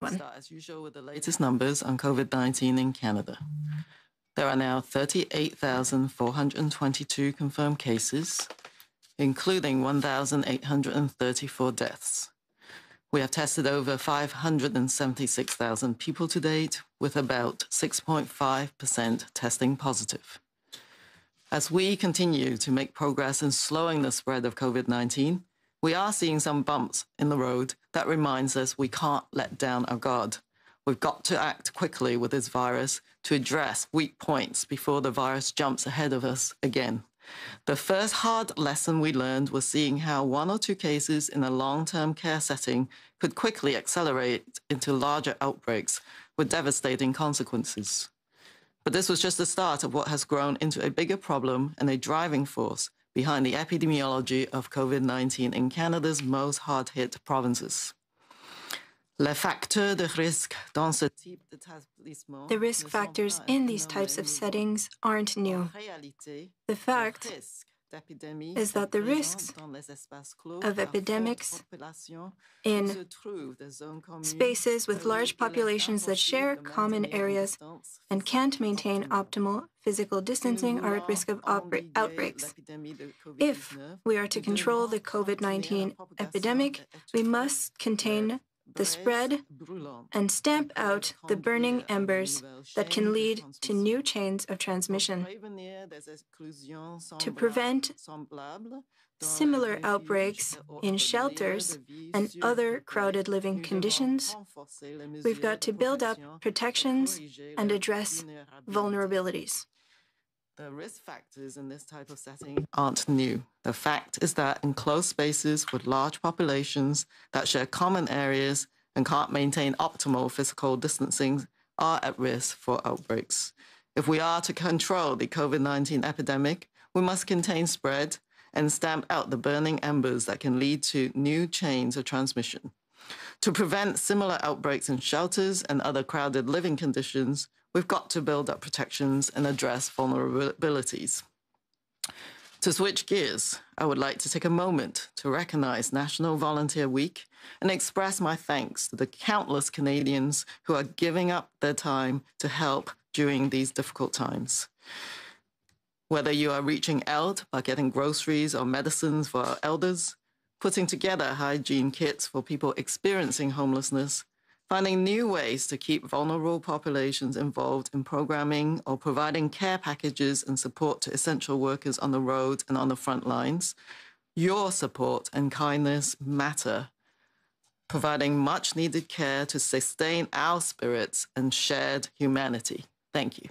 Start as usual with the latest numbers on COVID-19 in Canada. There are now 38,422 confirmed cases, including 1,834 deaths. We have tested over 576,000 people to date, with about 6.5% testing positive. As we continue to make progress in slowing the spread of COVID-19, we are seeing some bumps in the road that reminds us we can't let down our guard. We've got to act quickly with this virus to address weak points before the virus jumps ahead of us again. The first hard lesson we learned was seeing how 1 or 2 cases in a long-term care setting could quickly accelerate into larger outbreaks with devastating consequences. But this was just the start of what has grown into a bigger problem and a driving force behind the epidemiology of COVID-19 in Canada's most hard-hit provinces. Les facteurs de risque dans ce type d'établissement. The risk factors in these types of settings aren't new. The fact is that the risks of epidemics in spaces with large populations that share common areas and can't maintain optimal physical distancing are at risk of outbreaks. If we are to control the COVID-19 epidemic, we must contain the spread and stamp out the burning embers that can lead to new chains of transmission. To prevent similar outbreaks in shelters and other crowded living conditions, we've got to build up protections and address vulnerabilities. The risk factors in this type of setting aren't new. The fact is that in closed spaces with large populations that share common areas and can't maintain optimal physical distancing are at risk for outbreaks. If we are to control the COVID-19 epidemic, we must contain spread and stamp out the burning embers that can lead to new chains of transmission. To prevent similar outbreaks in shelters and other crowded living conditions, we've got to build up protections and address vulnerabilities. To switch gears, I would like to take a moment to recognize National Volunteer Week and express my thanks to the countless Canadians who are giving up their time to help during these difficult times. Whether you are reaching out by getting groceries or medicines for our elders, putting together hygiene kits for people experiencing homelessness, finding new ways to keep vulnerable populations involved in programming or providing care packages and support to essential workers on the road and on the front lines, your support and kindness matter, providing much needed care to sustain our spirits and shared humanity. Thank you.